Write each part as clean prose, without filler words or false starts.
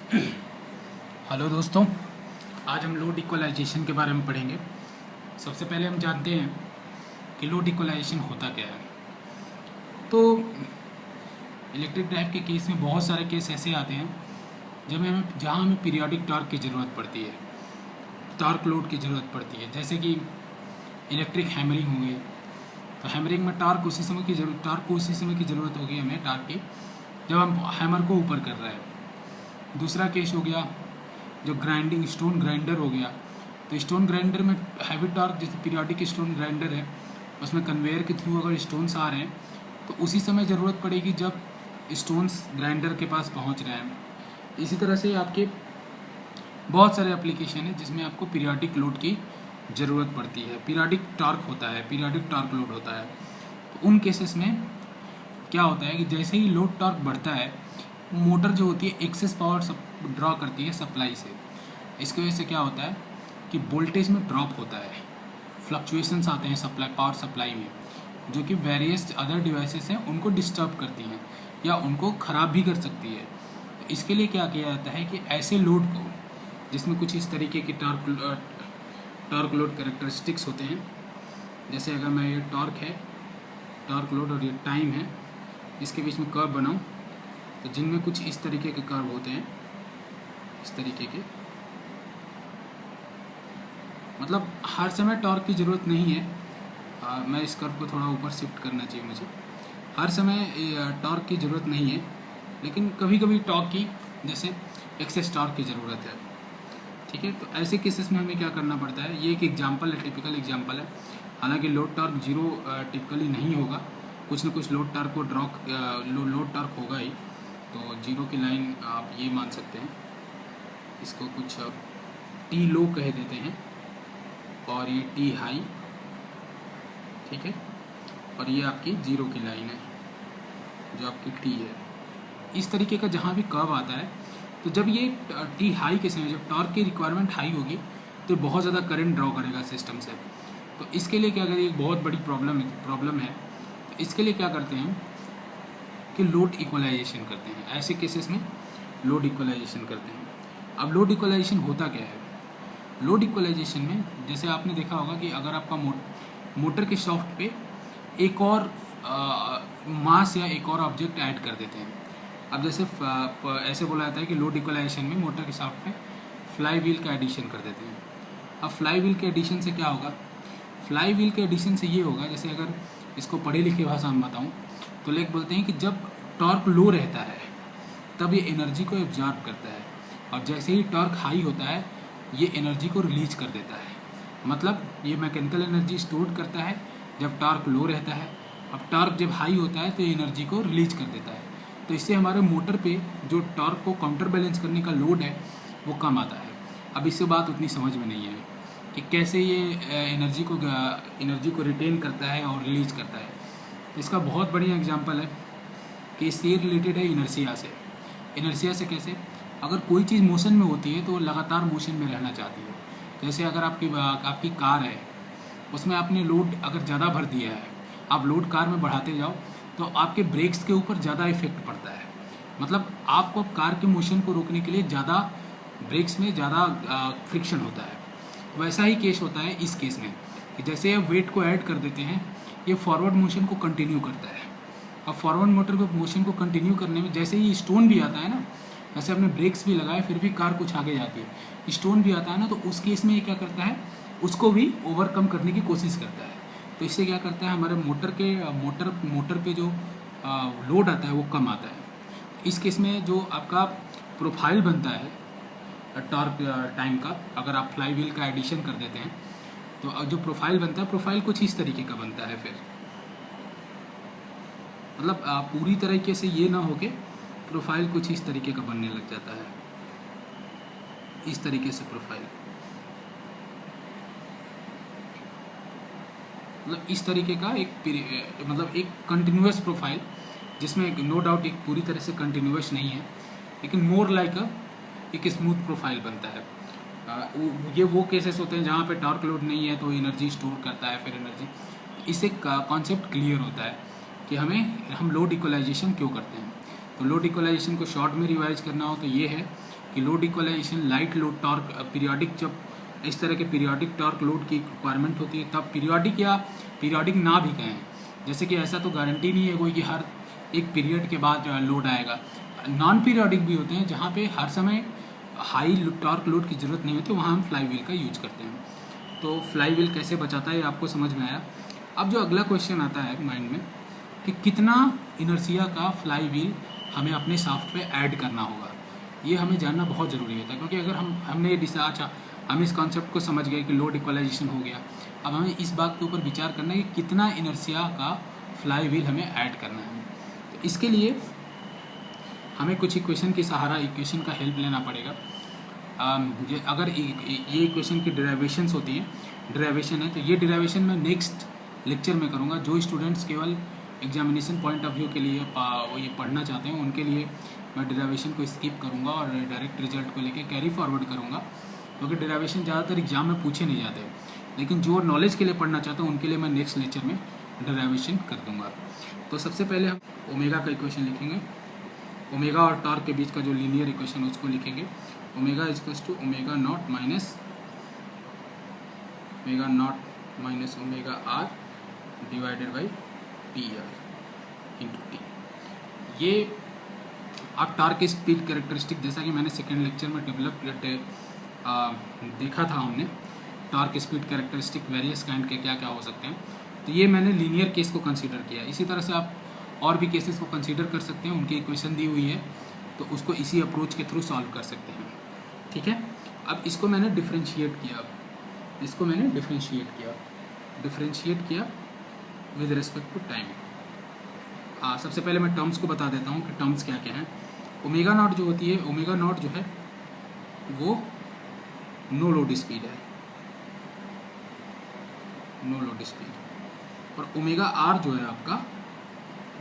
Hello दोस्तों, आज हम लोड इक्वलाइजेशन के बारे में पढ़ेंगे। सबसे पहले हम जानते हैं कि लोड इक्वलाइजेशन होता क्या है। तो इलेक्ट्रिक ड्राइव के केस में बहुत सारे केस ऐसे आते हैं जहाँ हमें पीरियोडिक टॉर्क की ज़रूरत पड़ती है, टॉर्क लोड की ज़रूरत पड़ती है। जैसे कि इलेक्ट्रिक हैमरिंग हो गई, तो हैमरिंग में टॉर्क को उसी समय की ज़रूरत होगी हमें, टॉर्क की, जब हम हैमर को ऊपर कर रहे हैं। दूसरा केस हो गया जो ग्राइंडिंग, स्टोन ग्राइंडर हो गया। तो स्टोन ग्राइंडर में हैवी टॉर्क, जैसे पीरियोडिक स्टोन ग्राइंडर है, उसमें कन्वेयर के थ्रू अगर स्टोन्स आ रहे हैं तो उसी समय ज़रूरत पड़ेगी जब स्टोन्स ग्राइंडर के पास पहुंच रहे हैं। इसी तरह से आपके बहुत सारे एप्लीकेशन है जिसमें आपको पीरियोडिक लोड की ज़रूरत पड़ती है, पीरियोडिक टॉर्क होता है, पीरियोडिक टॉर्क लोड होता है। तो उन केसेस में क्या होता है कि जैसे ही लोड टॉर्क बढ़ता है, मोटर जो होती है एक्सेस पावर ड्रॉ करती है सप्लाई से। इसकी वजह से क्या होता है कि वोल्टेज में ड्रॉप होता है, फ्लक्चुएशंस आते हैं पावर सप्लाई में, जो कि वेरियस अदर डिवाइसेस हैं उनको डिस्टर्ब करती हैं या उनको ख़राब भी कर सकती है। तो इसके लिए क्या किया जाता है कि ऐसे लोड को, जिसमें कुछ इस तरीके की टॉर्क लोड कैरेक्टरिस्टिक्स होते हैं, जैसे अगर मैं ये टॉर्क लोड और ये टाइम है, इसके बीच में कर्व बनाऊँ, तो जिनमें कुछ इस तरीके के कर्व होते हैं, इस तरीके के, मतलब हर समय टॉर्क की ज़रूरत नहीं है। मैं इस कर्व को थोड़ा ऊपर शिफ्ट करना चाहिए मुझे। हर समय टॉर्क की ज़रूरत नहीं है, लेकिन कभी कभी टॉर्क की, जैसे एक्सेस टॉर्क की ज़रूरत है। ठीक है, तो ऐसे केसेस में हमें क्या करना पड़ता है, ये एक एग्जांपल है, टिपिकल एग्जांपल है। हालांकि लोड टॉर्क जीरो टिपिकली नहीं होगा, कुछ न कुछ लोड टॉर्क को लोड टॉर्क होगा ही। तो जीरो की लाइन आप ये मान सकते हैं, इसको कुछ टी लो कह देते हैं, और ये टी हाई, ठीक है, और ये आपकी जीरो की लाइन है जो आपकी टी है। इस तरीके का जहाँ भी कर्व आता है, तो जब ये टी हाई के समय, जब टॉर्क की रिक्वायरमेंट हाई होगी, तो बहुत ज़्यादा करंट ड्रॉ करेगा सिस्टम से। तो इसके लिए क्या करें, एक बहुत बड़ी प्रॉब्लम है। तो इसके लिए क्या करते हैं कि लोड इक्वलाइजेशन करते हैं। ऐसे केसेस में लोड इक्वलाइजेशन करते हैं। अब लोड इक्वलाइजेशन होता क्या है? लोड इक्वलाइजेशन में जैसे आपने देखा होगा कि अगर आपका मोटर के शाफ्ट पे एक और मास या एक और ऑब्जेक्ट ऐड कर देते हैं। अब जैसे ऐसे बोला जाता है कि लोड इक्वलाइजेशन में मोटर के शाफ्ट पे फ्लाई व्हील का एडिशन कर देते हैं। अब फ्लाई व्हील के एडिशन से क्या होगा? फ्लाई व्हील के एडिशन से ये होगा, जैसे अगर इसको पढ़े लिखे भाषा में बताऊँ तो लोग बोलते हैं कि जब टॉर्क लो रहता है तब ये एनर्जी को एब्जॉर्ब करता है, और जैसे ही टॉर्क हाई होता है ये एनर्जी को रिलीज कर देता है। मतलब ये मैकेनिकल एनर्जी स्टोर करता है जब टॉर्क लो रहता है। अब टॉर्क जब हाई होता है तो ये एनर्जी को रिलीज कर देता है। तो इससे हमारे मोटर पे जो टॉर्क को काउंटर बैलेंस करने का लोड है वो कम आता है। अब इससे बात उतनी समझ में नहीं है कि कैसे ये एनर्जी को रिटेन करता है और रिलीज करता है। इसका बहुत बढ़िया एग्जांपल है कि इससे रिलेटेड है इनर्शिया से। इनर्शिया से कैसे? अगर कोई चीज़ मोशन में होती है तो वो लगातार मोशन में रहना चाहती है। जैसे अगर आपकी कार है, उसमें आपने लोड अगर ज़्यादा भर दिया है, आप लोड कार में बढ़ाते जाओ तो आपके ब्रेक्स के ऊपर ज़्यादा इफेक्ट पड़ता है। मतलब आपको कार के मोशन को रोकने के लिए ज़्यादा ब्रेक्स में ज़्यादा फ्रिक्शन होता है। वैसा ही केस होता है इस केस में कि जैसे आप वेट को ऐड कर देते हैं, ये फॉरवर्ड मोशन को कंटिन्यू करता है। अब फॉरवर्ड मोटर को मोशन को कंटिन्यू करने में जैसे ही स्टोन भी आता है ना, जैसे आपने ब्रेक्स भी लगाए फिर भी कार कुछ आगे जाती है, स्टोन भी आता है ना, तो उस केस में ये क्या करता है, उसको भी ओवरकम करने की कोशिश करता है। तो इससे क्या करता है, हमारे मोटर पे जो लोड आता है वो कम आता है। इस केस में जो आपका प्रोफाइल बनता है टॉर्क टाइम का, अगर आप फ्लाई व्हील का एडिशन कर देते हैं तो जो प्रोफाइल बनता है, प्रोफाइल कुछ इस तरीके का बनता है। फिर मतलब पूरी तरीके से ये ना होके प्रोफाइल कुछ इस तरीके का बनने लग जाता है, इस तरीके से प्रोफाइल, मतलब इस तरीके का एक कंटिन्यूअस प्रोफाइल, जिसमें नो डाउट एक पूरी तरह से कंटिन्यूअस नहीं है, लेकिन मोर लाइक एक स्मूथ प्रोफाइल बनता है। ये वो केसेस होते हैं जहाँ पे टॉर्क लोड नहीं है तो एनर्जी स्टोर करता है फिर एनर्जी। इससे कॉन्सेप्ट क्लियर होता है कि हम लोड इक्वलाइजेशन क्यों करते हैं। तो लोड इक्वलाइजेशन को शॉर्ट में रिवाइज करना हो तो ये है कि load equalisation, light load torque, periodic, जब इस तरह के पीरियोडिक टॉर्क लोड की रिक्वायरमेंट होती है तब पीरियोडिक, या पीरियोडिक ना भी कहें, जैसे कि ऐसा तो गारंटी नहीं है कोई कि हर एक पीरियड के बाद लोड आएगा। नॉन पीरियोडिक भी होते हैं जहाँ पे हर समय हाई टॉर्क लोड की ज़रूरत नहीं होती, वहाँ हम फ्लाई व्हील का यूज करते हैं। तो फ्लाई व्हील कैसे बचाता है ये आपको समझ में आया। अब जो अगला क्वेश्चन आता है माइंड में कि कितना इनर्शिया का फ्लाई व्हील हमें अपने शाफ्ट पे ऐड करना होगा, ये हमें जानना बहुत ज़रूरी होता है। क्योंकि अगर हमने अच्छा, हम इस कॉन्सेप्ट को समझ गए कि लोड इक्वलाइजेशन हो गया, अब हमें इस बात के ऊपर विचार करना है कि कितना इनर्शिया का फ्लाई व्हील हमें ऐड करना है। तो इसके लिए हमें कुछ इक्वेशन की सहारा, इक्वेशन का हेल्प लेना पड़ेगा। अगर ये इक्वेशन की डेरिवेशंस होती हैं, डेरिवेशन है, तो ये डेरिवेशन मैं नेक्स्ट लेक्चर में करूँगा। जो स्टूडेंट्स केवल एग्जामिनेशन पॉइंट ऑफ व्यू के लिए ये पढ़ना चाहते हैं उनके लिए मैं डेरिवेशन को स्किप करूँगा और डायरेक्ट रिजल्ट को लेके कैरी फॉरवर्ड करूँगा, क्योंकि डेरिवेशन ज़्यादातर एग्जाम में पूछे नहीं जाते। लेकिन जो नॉलेज के लिए पढ़ना चाहते हैं उनके लिए मैं नेक्स्ट लेक्चर में डेरिवेशन कर दूँगा। तो सबसे पहले हम ओमेगा का इक्वेशन लिखेंगे, ओमेगा और टॉर्क के बीच का जो लीनियर इक्वेशन उसको लिखेंगे। Omega equals to omega not minus omega R divided by T R into T. ये आप टॉर्क स्पीड कैरेक्टरिस्टिक, जैसा कि मैंने सेकेंड लेक्चर में डेवलप देखा था हमने, torque speed characteristic various kind के क्या क्या हो सकते हैं, तो ये मैंने लीनियर केस को कंसीडर किया। इसी तरह से आप और भी केसेस को कंसीडर कर सकते हैं, उनकी इक्वेशन दी हुई है तो उसको इसी अप्रोच के थ्रू सॉल्व कर सकते हैं। ठीक है, अब इसको मैंने डिफ्रेंशिएट किया विद रिस्पेक्ट टू टाइम। सबसे पहले मैं टर्म्स को बता देता हूँ कि टर्म्स क्या क्या हैं। ओमेगा नॉट जो होती है, ओमेगा नॉट जो है वो नो लोड स्पीड है, नो लोड स्पीड। और ओमेगा आर जो है आपका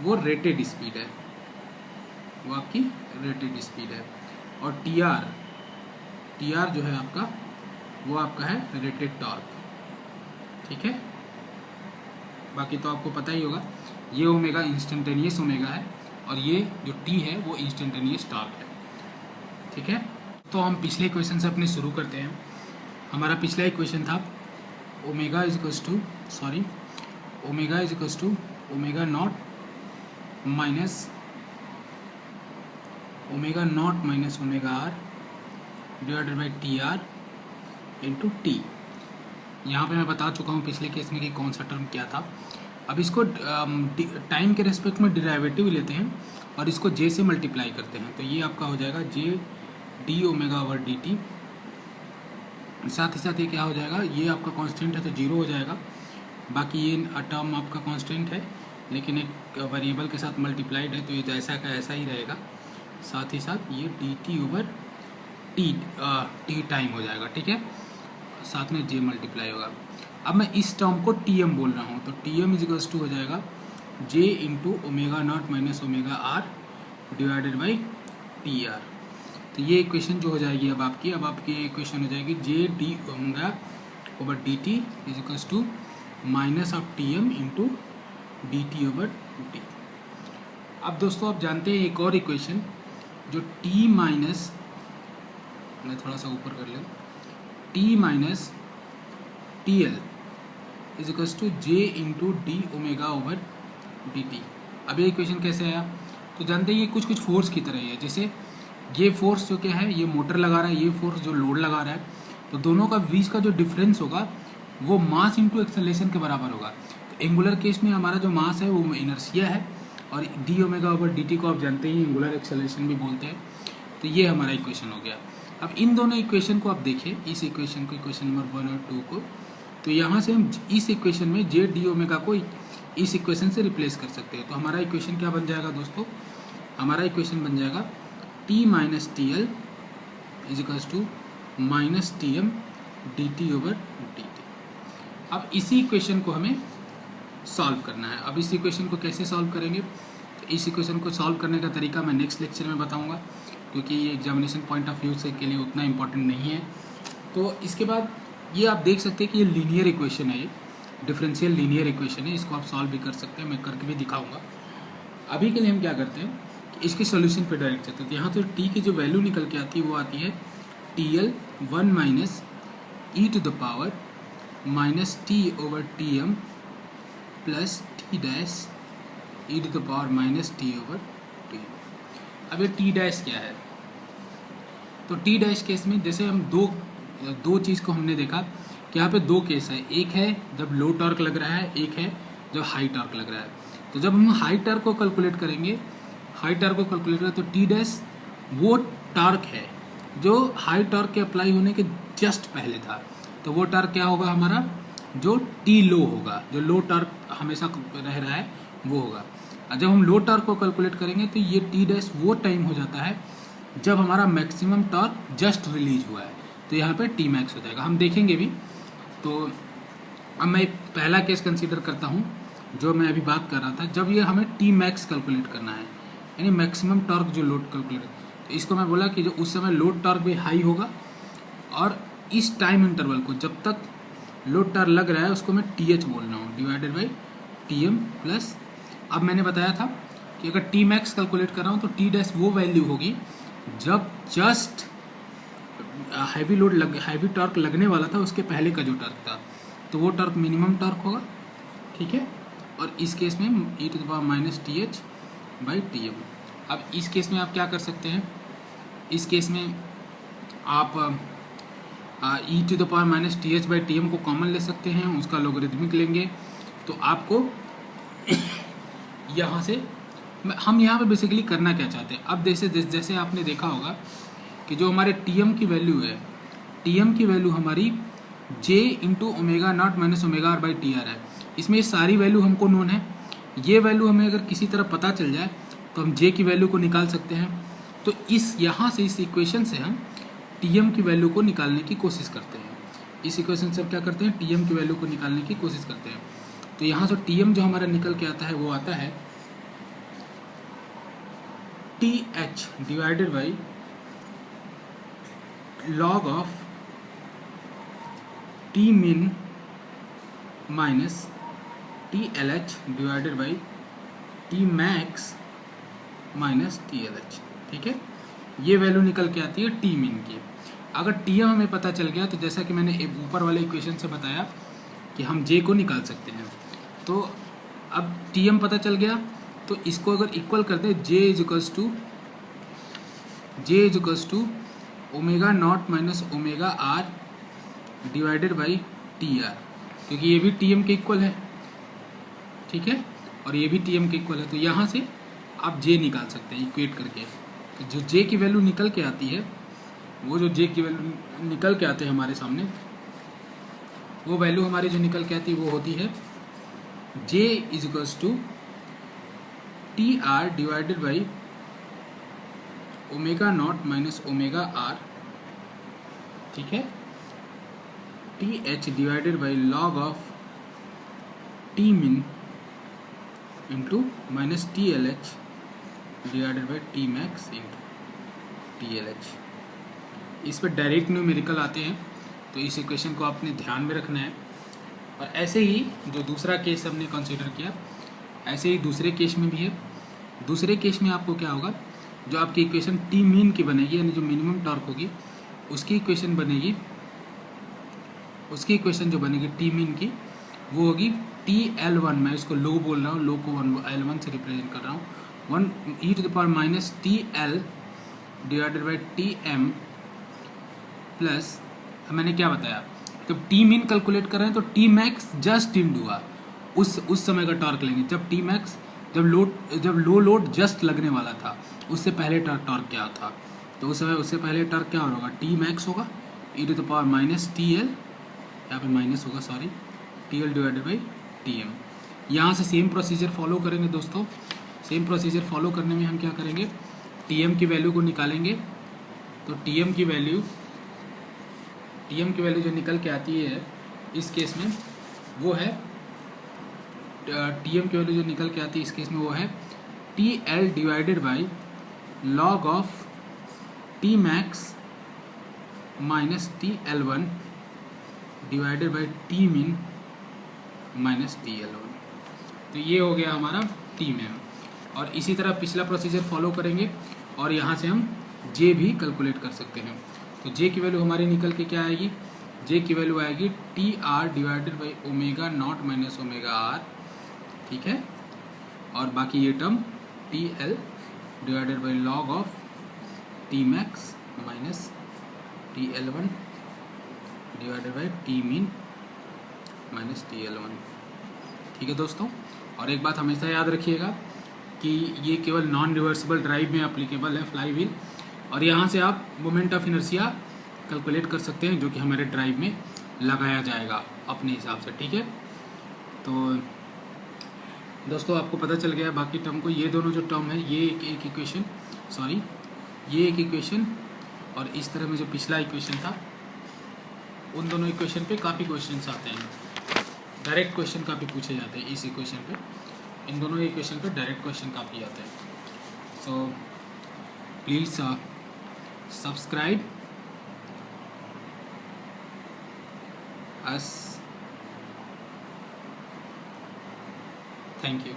वो रेटेड स्पीड है, वो आपकी रेटेड स्पीड है। और टी आर जो है आपका वो आपका है रेटेड टॉर्क। ठीक है, बाकी तो आपको पता ही होगा। ये ओमेगा इंस्टेंटेनियस ओमेगा है और ये जो टी है वो इंस्टेंटेनियस टॉर्क है। ठीक है, तो हम पिछले इक्वेशन से अपने शुरू करते हैं। हमारा पिछला इक्वेशन था omega is equals to omega not minus omega R divided by T R into T. यहाँ पे मैं बता चुका हूँ पिछले केस में कि कौन सा टर्म क्या था। अब इसको टाइम के रेस्पेक्ट में डिराइवेटिव लेते हैं और इसको जे से मल्टीप्लाई करते हैं, तो ये आपका हो जाएगा J D omega over D T. साथ ही साथ ये क्या हो जाएगा, ये आपका कांस्टेंट है तो जीरो हो जाएगा, बाकी ये टर्म आपका कांस्टेंट है लेकिन एक वेरिएबल के साथ मल्टीप्लाइड है तो ये जैसा का ऐसा ही रहेगा। साथ ही साथ ये D T over T time हो जाएगा। ठीक है, साथ में जे मल्टीप्लाई होगा। अब मैं इस टर्म को टी एम बोल रहा हूँ, तो टी एम इजिकल्स टू हो जाएगा J into omega not minus omega R divided by T R. तो ये इक्वेशन जो हो जाएगी अब आपकी इक्वेशन हो जाएगी J D omega over D T equals to minus of T M into D T over T. अब दोस्तों आप जानते हैं एक और इक्वेशन जो टी माइनस, मैं थोड़ा सा ऊपर कर लें, T minus T L is equals to J into D omega over D T. अब ये इक्वेशन कैसे आया, तो जानते हैं ये कुछ फोर्स की तरह ही है। जैसे ये फोर्स जो क्या है, ये मोटर लगा रहा है, ये फोर्स जो लोड लगा रहा है, तो दोनों का बीच का जो डिफरेंस होगा वो मास इंटू एक्सेलरेशन के बराबर होगा। तो एंगुलर केस में हमारा जो मास है वो इनर्शिया है और D omega over D T को आप जानते ही एंगुलर एक्सेलरेशन भी बोलते हैं। तो ये हमारा इक्वेशन हो गया। अब इन दोनों इक्वेशन को आप देखिए, इस इक्वेशन को, इक्वेशन नंबर 1 और 2 को, तो यहाँ से हम इस इक्वेशन में जे डी ओमेगा को इस इक्वेशन से रिप्लेस कर सकते हैं। तो हमारा इक्वेशन क्या बन जाएगा दोस्तों, हमारा इक्वेशन बन जाएगा T minus T L is equals to minus T M D T over D T. अब इसी इक्वेशन को हमें सॉल्व करना है। अब इस इक्वेशन को कैसे सॉल्व करेंगे, तो इस इक्वेशन को सॉल्व करने का तरीका मैं नेक्स्ट लेक्चर में बताऊँगा, क्योंकि ये एग्जामिनेशन पॉइंट ऑफ व्यू से के लिए उतना इम्पोर्टेंट नहीं है। तो इसके बाद ये आप देख सकते हैं कि ये लीनियर इक्वेशन है, ये डिफरेंशियल लीनियर इक्वेशन है, इसको आप सॉल्व भी कर सकते हैं, मैं करके भी दिखाऊंगा। अभी के लिए हम क्या करते हैं इसके सॉल्यूशन पे डायरेक्ट चलते हैं। तो यहाँ तो टी की जो वैल्यू निकल के आती है वो आती है TL 1 minus E to the power minus T over T M plus T dash E to the power minus T over T M. अब ये टी डैश क्या है? तो टी डैश केस में जैसे हम दो चीज़ को हमने देखा कि यहाँ पे दो केस है, एक है जब लो टॉर्क लग रहा है, एक है जब हाई टॉर्क लग रहा है। तो जब हम हाई टॉर्क को कैलकुलेट करेंगे, तो टी डैश वो टॉर्क है जो हाई टॉर्क के अप्लाई होने के जस्ट पहले था। तो वो टॉर्क क्या होगा हमारा? जो टी लो होगा, जो लो टॉर्क हमेशा रह रहा है वो होगा। जब हम लो टॉर्क को कैलकुलेट करेंगे तो ये टी डैश वो टाइम हो जाता है जब हमारा मैक्सिमम टॉर्क जस्ट रिलीज हुआ है। तो यहाँ पे टी मैक्स हो जाएगा, हम देखेंगे भी। तो अब मैं पहला केस कंसीडर करता हूँ जो मैं अभी बात कर रहा था, जब ये हमें टी मैक्स कैलकुलेट करना है, यानी मैक्सिमम टॉर्क जो लोड कैलकुलेट। तो इसको मैं बोला कि जो उस समय लोड टॉर्क भी हाई होगा और इस टाइम इंटरवल को जब तक लोड टॉर्क लग रहा है उसको मैं TH बोल रहा हूँ डिवाइडेड बाई TM प्लस। अब मैंने बताया था कि अगर टी मैक्स कैलकुलेट कर रहा हूँ तो टी डैश वो वैल्यू होगी जब जस्ट हैवी टॉर्क लगने वाला था उसके पहले का जो टॉर्क था, तो वो टॉर्क मिनिमम टॉर्क होगा, ठीक है। और इस केस में e to the power minus TH by TM। अब इस केस में आप क्या कर सकते हैं? इस केस में आप e to the power minus TH by TM को कॉमन ले सकते हैं, उसका लोगरिथमिक लेंगे तो आपको यहाँ से हम यहाँ पे बेसिकली करना क्या चाहते हैं। अब जैसे आपने देखा होगा कि जो हमारे TM की वैल्यू है, TM की वैल्यू हमारी J into omega not minus omega R by TR है। इसमें ये सारी वैल्यू हमको नोन है। ये वैल्यू हमें अगर किसी तरह पता चल जाए तो हम J की वैल्यू को निकाल सकते हैं। तो यहाँ से इस इक्वेशन से हम TM की वैल्यू को निकालने की कोशिश करते हैं। इस इक्वेशन से हम क्या करते हैं? TM की वैल्यू को निकालने की कोशिश करते हैं। तो यहाँ से TM जो हमारा निकल के आता है वो आता है TH divided by log of T min minus TLH divided by T max minus TLH, ठीक है। ये वैल्यू निकल के आती है T min की। अगर TM हमें पता चल गया तो जैसा कि मैंने ऊपर वाले इक्वेशन से बताया कि हम J को निकाल सकते हैं। तो अब TM पता चल गया तो इसको अगर इक्वल कर दे J is equals to omega not minus omega R divided by TR, क्योंकि ये भी TM के इक्वल है, ठीक है, और ये भी TM के इक्वल है। तो यहाँ से आप J निकाल सकते हैं इक्वेट करके। तो जो J की वैल्यू निकल के आती है, वो जो J की वैल्यू निकल के आते हैं हमारे सामने, वो वैल्यू हमारी जो निकल के आती है वो होती है J is equals to TR divided by omega not minus omega R, ठीक है, TH divided by log of T min into minus TLH divided by T max into TLH। इस पर डायरेक्ट न्यूमेरिकल आते हैं, तो इस इक्वेशन को आपने ध्यान में रखना है। और ऐसे ही जो दूसरा केस हमने कंसीडर किया, ऐसे ही दूसरे केस में भी है। दूसरे केस में आपको क्या होगा, जो आपकी इक्वेशन T min की बनेगी, यानी जो मिनिमम टॉर्क होगी उसकी इक्वेशन बनेगी, उसकी इक्वेशन जो बनेगी T min की वो होगी TL1, मैं इसको लो बोल रहा हूँ, लो को L1 से रिप्रेजेंट कर रहा हूँ, 1 e to the power minus TL divided by TM plus, मैंने क्या बताया, जब T min कैलकुलेट कर रहे हैं तो T max जस्ट इंड हुआ उस समय का टॉर्क लेंगे, जब T max जब लो लोड जस्ट लगने वाला था उससे पहले टॉर्क क्या था, तो उस समय उससे पहले टॉर्क क्या होगा, T max होगा e to the power minus TL, यहाँ पे माइनस होगा sorry, TL divided by TM। यहाँ से सेम प्रोसीजर फॉलो करेंगे दोस्तों। सेम प्रोसीजर फॉलो करने में हम क्या करेंगे, TM की वैल्यू को निकालेंगे। तो TM की वैल्यू जो निकल के आती है इस केस में वो है, TM की वैल्यू जो निकल के आती है इस केस में वो है TL divided by log of T max minus TL1 divided by T min minus TL1। तो ये हो गया हमारा T min। और इसी तरह पिछला प्रोसीजर फॉलो करेंगे और यहाँ से हम जे भी कैलकुलेट कर सकते हैं। तो जे की वैल्यू हमारी निकल के क्या आएगी, जे की वैल्यू आएगी T R divided by omega not minus omega R, ठीक है। और बाकी ये term T L divided by log of T max minus T L one divided by T min minus T L one, ठीक है दोस्तों। और एक बात हमेशा याद रखिएगा कि ये केवल नॉन रिवर्सिबल ड्राइव में एप्लीकेबल है फ्लाई व्हील, और यहाँ से आप मोमेंट ऑफ इनर्शिया कैलकुलेट कर सकते हैं जो कि हमारे ड्राइव में लगाया जाएगा अपने हिसाब से, ठीक है। तो दोस्तों आपको पता चल गया बाकी टर्म को, ये दोनों जो टर्म है ये एक इक्वेशन, सॉरी ये एक इक्वेशन और इस तरह में जो पिछला इक्वेशन था, उन दोनों इक्वेशन पे काफ़ी क्वेश्चंस आते हैं, डायरेक्ट क्वेश्चन काफ़ी पूछे जाते हैं इस इक्वेशन पे, इन दोनों इक्वेशन पे डायरेक्ट क्वेश्चन काफ़ी आते हैं। So please subscribe us, thank you.